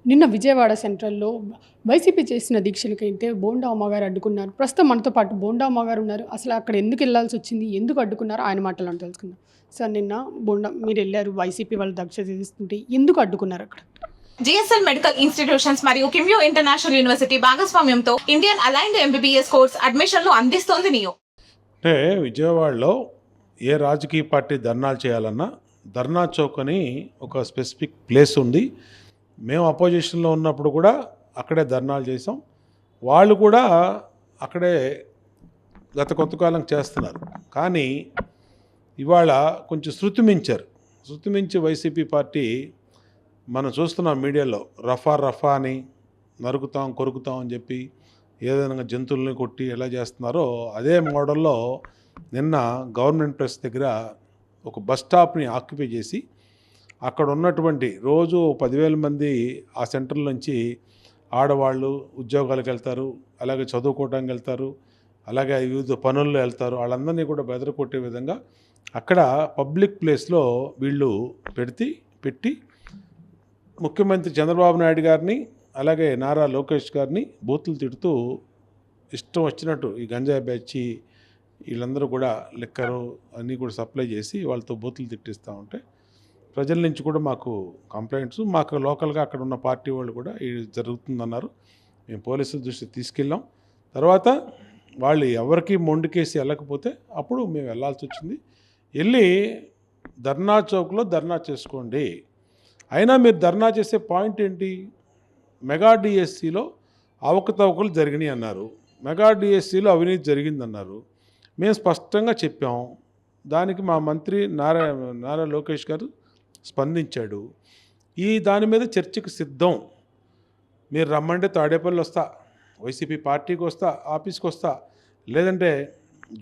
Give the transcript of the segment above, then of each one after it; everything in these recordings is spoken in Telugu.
నిన్న విజయవాడ సెంట్రల్‌లో వైసీపీ చేసిన దీక్షలకైతే బోండా అమ్మగారు అడ్డుకున్నారు. ప్రస్తుతం మనతో పాటు బోండా అమ్మగారు ఉన్నారు. అసలు అక్కడ ఎందుకెళ్ళాల్సొచ్చింది? ఎందుకు అడ్డుకున్నారో ఆయన మాటల్లో తెలుసుకుందాం. సార్ నిన్న బోండా మీరెళ్లారు వైసీపీ వాళ్ళు దీక్ష చేస్తుంటే ఎందుకు అడ్డుకున్నారక్కడ? జిఎస్ఎల్ మెడికల్ ఇన్స్టిట్యూషన్స్ మరియు కిమ్యూ ఇంటర్నేషనల్ యూనివర్సిటీ భాగస్వామ్యంతో ఇండియన్ అలైన్డ్ ఎంబీబీఎస్ కోర్స్ అడ్మిషన్లు అందిస్తోంది నియో. అంటే విజయవాడలో ఏ రాజకీయ పార్టీ ధర్నాలు చేయాలన్నా ధర్నా చౌక్ అని ఒక స్పెసిఫిక్ ప్లేస్ ఉంది. మేము అపోజిషన్లో ఉన్నప్పుడు కూడా అక్కడే ధర్నాలు చేసాం. వాళ్ళు కూడా అక్కడే గత కొంతకాలం చేస్తున్నారు. కానీ ఇవాళ కొంచెం శృతి మించి వైసీపీ పార్టీ మనం చూస్తున్నాం మీడియాలో రఫా అని నరుకుతాం కొరుకుతాం అని చెప్పి ఏదైనా జంతువుల్ని కొట్టి ఎలా చేస్తున్నారో అదే మోడల్లో నిన్న గవర్నమెంట్ ప్రెస్ దగ్గర ఒక బస్ స్టాప్ని ఆక్యుపై చేసి అక్కడ ఉన్నటువంటి రోజు 10,000 మంది ఆ సెంటర్ నుంచి ఆడవాళ్ళు ఉద్యోగాలకు వెళ్తారు, అలాగే చదువుకోవడానికి వెళ్తారు, అలాగే వివిధ పనుల్లో వెళ్తారు. వాళ్ళందరినీ కూడా బెదరకొట్టే విధంగా అక్కడ పబ్లిక్ ప్లేస్లో వీళ్ళు పెట్టి ముఖ్యమంత్రి చంద్రబాబు నాయుడు గారిని అలాగే నారా లోకేష్ గారిని బూతులు తిడుతూ ఇష్టం వచ్చినట్టు ఈ గంజాయి బ్యాచి వీళ్ళందరూ కూడా లిక్కరు అన్నీ కూడా సప్లై చేసి వాళ్ళతో బూతులు తిట్టిస్తూ ఉంటే ప్రజల నుంచి కూడా మాకు కంప్లైంట్స్, మాకు లోకల్గా అక్కడ ఉన్న పార్టీ వాళ్ళు కూడా ఇది జరుగుతుందన్నారు. మేము పోలీసుల దృష్టికి తీసుకెళ్ళాం. తర్వాత వాళ్ళు ఎవరికి మొండికేసి వెళ్ళకపోతే అప్పుడు మేము వెళ్ళాల్సి వచ్చింది. వెళ్ళి ధర్నా చౌక్లో ధర్నా చేసుకోండి. అయినా మీరు ధర్నా చేసే పాయింట్ ఏంటి? మెగా డిఎస్సిలో అవకతవకలు జరిగినాయి అన్నారు, మెగా డిఎస్సిలో అవినీతి జరిగిందన్నారు. మేము స్పష్టంగా చెప్పాం. దానికి మా మంత్రి నారా లోకేష్ గారు స్పందించాడు. దాని మీద చర్చకు సిద్ధం, మీరు రమ్మంటే తాడేపల్లి వస్తా, వైసీపీ పార్టీకి వస్తా, ఆఫీస్కి వస్తా, లేదంటే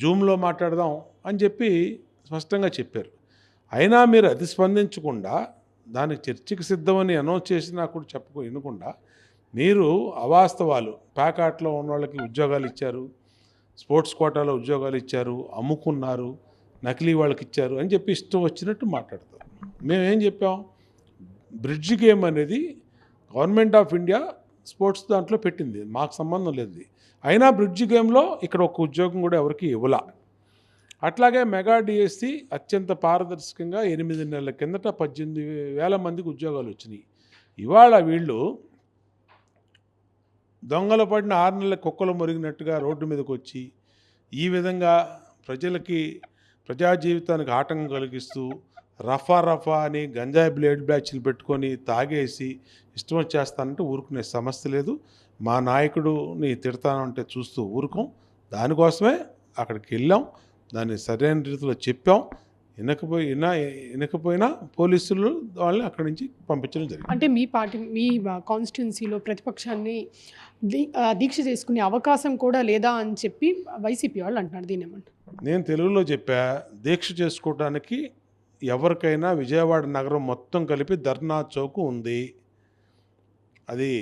జూమ్లో మాట్లాడదాం అని చెప్పి స్పష్టంగా చెప్పారు. అయినా మీరు అది స్పందించకుండా దానికి చర్చకు సిద్ధమని అనౌన్స్ చేసినా కూడా వినకుండా మీరు అవాస్తవాలు, ప్యాకాట్లో ఉన్న వాళ్ళకి ఉద్యోగాలు ఇచ్చారు, స్పోర్ట్స్ కోటాలో ఉద్యోగాలు ఇచ్చారు, అమ్ముకున్నారు, నకిలీ వాళ్ళకి ఇచ్చారు అని చెప్పి ఇష్టం వచ్చినట్టు మాట్లాడతారు. మేమేం చెప్పాం? బ్రిడ్జ్ గేమ్ అనేది గవర్నమెంట్ ఆఫ్ ఇండియా స్పోర్ట్స్ దాంట్లో పెట్టింది, మాకు సంబంధం లేదు. అయినా బ్రిడ్జ్ గేమ్లో ఇక్కడ ఒక ఉద్యోగం కూడా ఎవరికి ఇవ్వలా. అట్లాగే మెగా డిఎస్సి అత్యంత పారదర్శకంగా 8 నెలల కిందట 18,000 మందికి ఉద్యోగాలు వచ్చినాయి. ఇవాళ వీళ్ళు దొంగలు పడిన 6 నెలల కుక్కలు మురిగినట్టుగా రోడ్డు మీదకి వచ్చి ఈ విధంగా ప్రజా జీవితానికి ఆటంకం కలిగిస్తూ రఫా అని గంజాయి బ్లేడ్ బ్యాచ్లు పెట్టుకొని తాగేసి ఇష్టం వచ్చేస్తానంటే ఊరుకునే సమస్య లేదు. మా నాయకుడిని తిడతానంటే చూస్తూ ఊరుకోం. దానికోసమే అక్కడికి వెళ్ళాం, దాన్ని సరైన రీతిలో చెప్పాం. వినకపోయినా పోలీసులు వాళ్ళని అక్కడి నుంచి పంపించడం జరిగింది. అంటే మీ పార్టీ మీ కాన్స్టిట్యున్సీలో ప్రతిపక్షాన్ని దీక్ష చేసుకునే అవకాశం కూడా లేదా అని చెప్పి వైసీపీ వాళ్ళు అంటున్నారు. దీని ఏమంటారు? నేను తెలుగులో చెప్పా, దీక్ష చేసుకోవడానికి ఎవరికైనా విజయవాడ నగరం మొత్తం కలిపి ధర్నా చౌక్ ఉంది. అది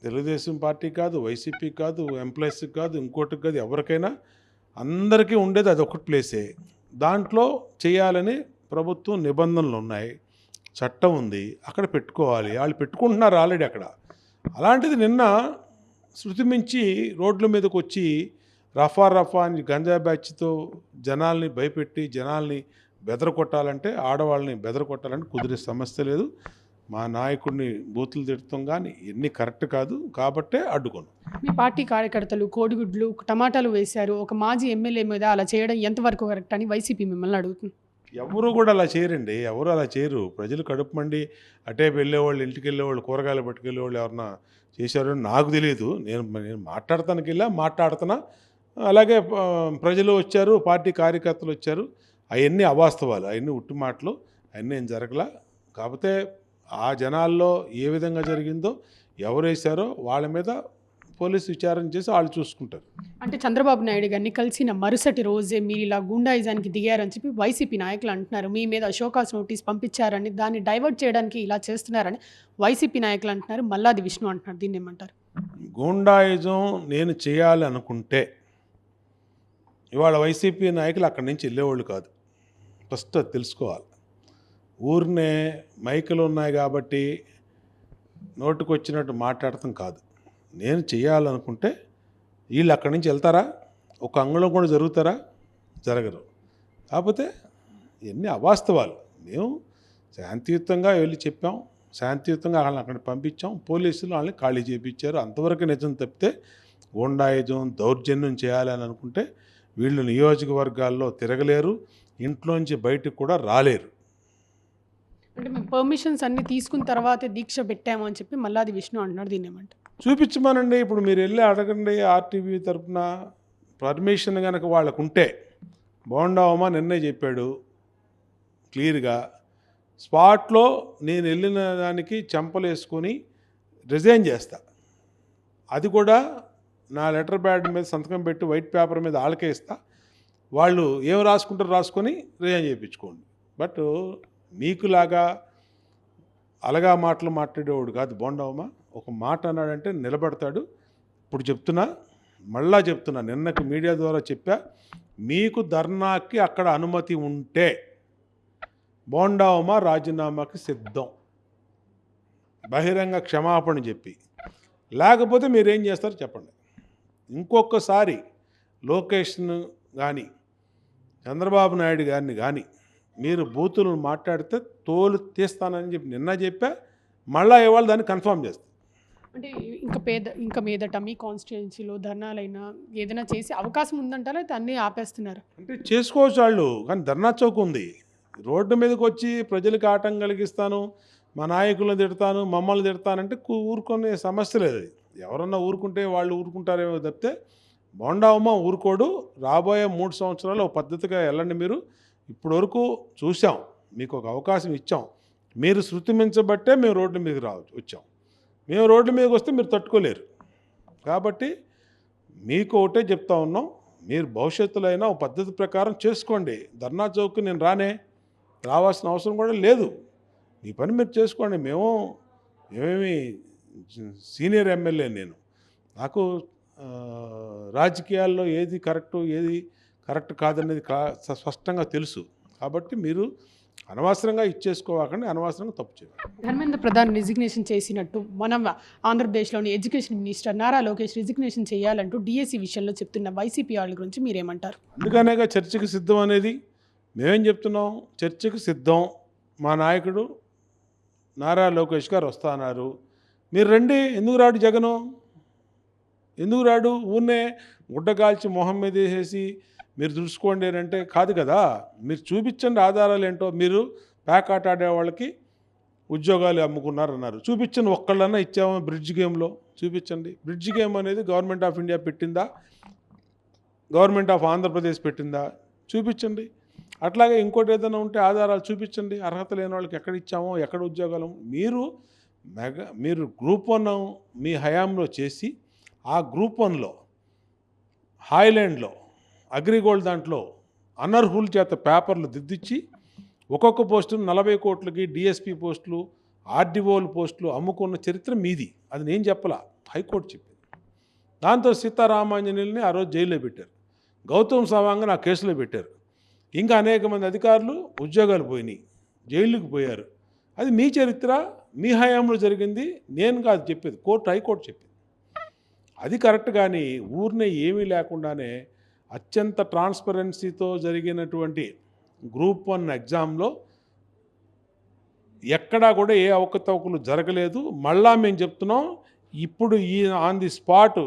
తెలుగుదేశం పార్టీ కాదు, వైసీపీ కాదు, ఎంప్లాయీస్కి కాదు, ఇంకోటికి కాదు, ఎవరికైనా అందరికీ ఉండేది అది ఒకటి ప్లేసే. దాంట్లో చేయాలని ప్రభుత్వం నిబంధనలు ఉన్నాయి, చట్టం ఉంది, అక్కడ పెట్టుకోవాలి. వాళ్ళు పెట్టుకుంటున్నారు ఆల్రెడీ అక్కడ. అలాంటిది నిన్న శృతి మించి రోడ్ల మీదకి వచ్చి రఫా అని గంజా బ్యాచ్తో జనాల్ని భయపెట్టి జనాల్ని బెదరకొట్టాలంటే, ఆడవాళ్ళని బెదరకొట్టాలంటే కుదిరే సమస్య లేదు. మా నాయకుడిని బూతులు తిడతాం కానీ ఇవన్నీ కరెక్ట్ కాదు, కాబట్టే అడ్డుకోను. మీ పార్టీ కార్యకర్తలు కోడిగుడ్లు టమాటాలు వేశారు, ఒక మాజీ ఎమ్మెల్యే మీద అలా చేయడం ఎంతవరకు కరెక్ట్ అని వైసీపీ మిమ్మల్ని అడుగుతుంది. ఎవరు కూడా అలా చేయరండి, ఎవరు అలా చేయరు. ప్రజలు కడుపు మండి అటే వెళ్ళేవాళ్ళు, ఇంటికి వెళ్ళేవాళ్ళు, కూరగాయలు పట్టుకెళ్ళేవాళ్ళు ఎవరన్నా చేశారో నాకు తెలియదు. నేను మాట్లాడతానికి మాట్లాడుతున్నా. అలాగే ప్రజలు వచ్చారు, పార్టీ కార్యకర్తలు వచ్చారు. అవన్నీ అవాస్తవాలు, అవన్నీ ఉట్టి మాటలు, అవన్నీ ఏం జరగలా. కాకపోతే ఆ జనాల్లో ఏ విధంగా జరిగిందో, ఎవరు వేశారో వాళ్ళ మీద పోలీసు విచారణ చేసి వాళ్ళు చూసుకుంటారు. అంటే చంద్రబాబు నాయుడు గారిని కలిసిన మరుసటి రోజే మీరు ఇలా గుండాయిజానికి దిగారని చెప్పి వైసీపీ నాయకులు అంటున్నారు. మీ మీద షోకాస్ నోటీస్ పంపించారని, దాన్ని డైవర్ట్ చేయడానికి ఇలా చేస్తున్నారని వైసీపీ నాయకులు అంటున్నారు. మల్లాది విష్ణు అంటున్నారు. దీన్ని ఏమంటారు? గుండాయిజం నేను చేయాలి అనుకుంటే ఇవాళ వైసీపీ నాయకులు అక్కడి నుంచి వెళ్ళేవాళ్ళు కాదు. ఫస్ట్ అది తెలుసుకోవాలి. ఊరినే మైకులు ఉన్నాయి కాబట్టి నోటికి వచ్చినట్టు మాట్లాడటం కాదు. నేను చేయాలనుకుంటే వీళ్ళు అక్కడి నుంచి వెళ్తారా? ఒక అంగుళం కూడా జరుగుతారా? జరగరు. కాకపోతే ఇవన్నీ అవాస్తవాలు. మేము శాంతియుతంగా వెళ్ళి చెప్పాం, శాంతియుతంగా వాళ్ళని అక్కడికి పంపించాం, పోలీసులు వాళ్ళని ఖాళీ చేయించారు. అంతవరకు నిజం తప్పితే గూండాయిజం, దౌర్జన్యం చేయాలని అనుకుంటే వీళ్ళు నియోజకవర్గాల్లో తిరగలేరు, ఇంట్లోంచి బయటకు కూడా రాలేరు. అంటే మేము పర్మిషన్స్ అన్ని తీసుకున్న తర్వాతే దీక్ష పెట్టాము అని చెప్పి మల్లాది విష్ణు అంటున్నారు. దీన్ని ఏమంటారు? చూపించమనండి. ఇప్పుడు మీరు వెళ్ళి అడగండి ఆర్టీవీ తరఫున పర్మిషన్ కనుక వాళ్ళకు ఉంటే. బోండా ఉమ నిన్నే చెప్పాడు క్లియర్గా, స్పాట్లో నేను వెళ్ళిన దానికి చెంపలు వేసుకొని రిజైన్ చేస్తా, అది కూడా నా లెటర్ ప్యాడ్ మీద సంతకం పెట్టి వైట్ పేపర్ మీద వాళ్ళకే ఇస్తా, వాళ్ళు ఏం రాసుకుంటారో రాసుకొని రిజైన్ చేయించుకోండి. బట్ మీకులాగా అలగా మాటలు మాట్లాడేవాడు కాదు బోండా ఉమ. ఒక మాట అన్నాడంటే నిలబడతాడు. ఇప్పుడు చెప్తున్నా, మళ్ళా చెప్తున్నా, నిన్నకి మీడియా ద్వారా చెప్పా, మీకు ధర్నాకి అక్కడ అనుమతి ఉంటే బోండా ఉమ రాజీనామాకి సిద్ధం, బహిరంగ క్షమాపణ చెప్పి. లేకపోతే మీరేం చేస్తారో చెప్పండి. ఇంకొకసారి లోకేష్ను కానీ చంద్రబాబు నాయుడు గారిని కానీ మీరు బూతులను మాట్లాడితే తోలు తీస్తానని చెప్పి నిన్న చెప్పా, మళ్ళీ ఇవాళ దాన్ని కన్ఫర్మ్ చేస్తాను. అంటే ఇంకా మీదట మీ కాన్స్టిట్యుయెన్సీలో ధర్నాలైనా ఏదైనా చేసే అవకాశం ఉందంటారా? అయితే అన్నీ ఆపేస్తున్నారు. అంటే చేసుకోవచ్చు వాళ్ళు, కానీ ధర్నా చౌక్ ఉంది. రోడ్డు మీదకి వచ్చి ప్రజలకు ఆటంకం కలిగిస్తాను, మా నాయకులను తిడతాను, మమ్మల్ని తిడతానంటే ఊరుకునే సమస్య లేదు. ఎవరన్నా ఊరుకుంటే వాళ్ళు ఊరుకుంటారేమో తప్పితే బోండా ఉమ ఊరుకోడు. రాబోయే 3 సంవత్సరాలు ఒక పద్ధతిగా వెళ్ళండి. మీరు ఇప్పటివరకు చూసాం, మీకు ఒక అవకాశం ఇచ్చాం, మీరు శృతి మించబట్టే మేము రోడ్ల మీదకి వచ్చాం. మేము రోడ్ల మీదకి వస్తే మీరు తట్టుకోలేరు. కాబట్టి మీకు ఒకటే చెప్తా ఉన్నాం, మీరు భవిష్యత్తులో అయినా ఒక పద్ధతి ప్రకారం చేసుకోండి. ధర్నా చౌక్ నేను రావాల్సిన అవసరం కూడా లేదు. మీ పని మీరు చేసుకోండి. మేమేమి సీనియర్ ఎమ్మెల్యే, నాకు రాజకీయాల్లో ఏది కరెక్ట్ కాదనేది స్పష్టంగా తెలుసు. కాబట్టి మీరు అనవసరంగా ఇచ్చేసుకోవాకండి, అనవసరంగా తప్పు చేయాలి. ధర్మేంద్ర ప్రధాన్ రిజిగ్నేషన్ చేసినట్టు మనం ఆంధ్రప్రదేశ్లోని education minister Nara Lokesh resignation చేయాలంటూ డిఎస్సి విషయంలో చెప్తున్న వైసీపీ వాళ్ళ గురించి మీరేమంటారు? అందుకనేగా చర్చకు సిద్ధం అనేది. మేమేం చెప్తున్నాం? చర్చకు సిద్ధం. మా నాయకుడు నారా లోకేష్ గారు వస్తున్నారు, మీరు రండి. ఎందుకు రాడు జగను? ఎందుకు రాడు? ఊరినే గుడ్డ కాల్చి మొహం మీద వేసేసి మీరు చూసుకోండి అంటే కాదు కదా. మీరు చూపించండి ఆధారాలు ఏంటో. మీరు ప్యాకాట ఆడే వాళ్ళకి ఉద్యోగాలు అమ్ముకున్నారన్నారు, చూపించండి. ఒక్కళ్ళన్నా ఇచ్చామో బ్రిడ్జ్ గేమ్లో చూపించండి. బ్రిడ్జ్ గేమ్ అనేది గవర్నమెంట్ ఆఫ్ ఇండియా పెట్టిందా, గవర్నమెంట్ ఆఫ్ ఆంధ్రప్రదేశ్ పెట్టిందా? చూపించండి. అట్లాగే ఇంకోటి ఏదైనా ఉంటే ఆధారాలు చూపించండి. అర్హత లేని వాళ్ళకి ఎక్కడ ఇచ్చామో, ఎక్కడ ఉద్యోగాలు. మీరు గ్రూప్ 1 మీ హయాంలో చేసి, ఆ గ్రూప్ 1లో హాయ్లాండ్లో అగ్రిగోల్డ్ దాంట్లో అనర్హుల చేత పేపర్లు దిద్దిచ్చి ఒక్కొక్క పోస్టులు 40 కోట్లకి డిఎస్పీ పోస్టులు, ఆర్డీఓల పోస్టులు అమ్ముకున్న చరిత్ర మీది. అది నేను చెప్పలా, హైకోర్టు చెప్పింది. దాంతో సీతారామాంజనేయుల్ని ఆ రోజు జైల్లో పెట్టారు, గౌతమ్ సవాంగ్ని ఆ కేసులో పెట్టారు. ఇంకా అనేక మంది అధికారులు ఉద్యోగాలు పోయినాయి, జైలుకి పోయారు. అది మీ చరిత్ర, మీ హయాంలో జరిగింది, నేను కాదు చెప్పేది, హైకోర్టు చెప్పింది. అది కరెక్ట్. కానీ ఊరినే ఏమీ లేకుండానే అత్యంత ట్రాన్స్పరెన్సీతో జరిగినటువంటి గ్రూప్ 1 ఎగ్జామ్లో ఎక్కడా కూడా ఏ అవకతవకలు జరగలేదు. మళ్ళా మేము చెప్తున్నాం, ఇప్పుడు ఆన్ ది స్పాట్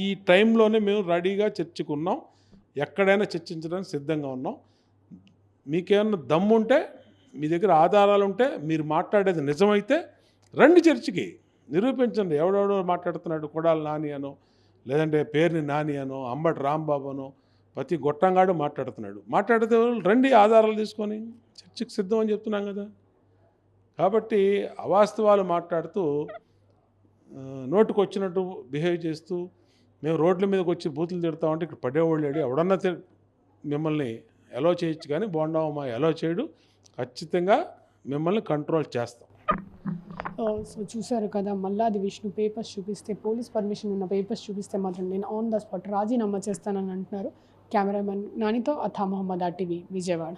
ఈ టైంలోనే మేము రెడీగా చర్చకున్నాం, ఎక్కడైనా చర్చించడానికి సిద్ధంగా ఉన్నాం. మీకేమన్నా దమ్ముంటే, మీ దగ్గర ఆధారాలు ఉంటే, మీరు మాట్లాడేది నిజమైతే రండి చర్చకి, నిరూపించండి. ఎవడెవడో మాట్లాడుతున్నాడు, కొడాలి నాని అనో, లేదంటే పేరుని నాని అనో, అంబటి రాంబాబు అనో, ప్రతి గొట్టంగాడు మాట్లాడితే రండి ఆధారాలు తీసుకొని చర్చకు సిద్ధం అని చెప్తున్నాం కదా. కాబట్టి అవాస్తవాలు మాట్లాడుతూ నోటుకు వచ్చినట్టు బిహేవ్ చేస్తూ మేము రోడ్ల మీదకి వచ్చి బూతులు తిడతామంటే ఇక్కడ పడేవాళ్ళు లేడు. ఎవడన్నా మిమ్మల్ని ఎలో చేయొచ్చు, కానీ బోండా ఉమ ఎలో చేయడు. ఖచ్చితంగా మిమ్మల్ని కంట్రోల్ చేస్తాం. సో చూశారు కదా, మల్లాది విష్ణు పేపర్స్ చూపిస్తే, పోలీస్ పర్మిషన్ ఉన్న పేపర్స్ చూపిస్తే మాత్రం నేను ఆన్ ద స్పాట్ రాజీనామా చేస్తానని అంటున్నారు. కెమెరామెన్ నానితో అథా మొహమ్మద్, RTV విజయవాడ.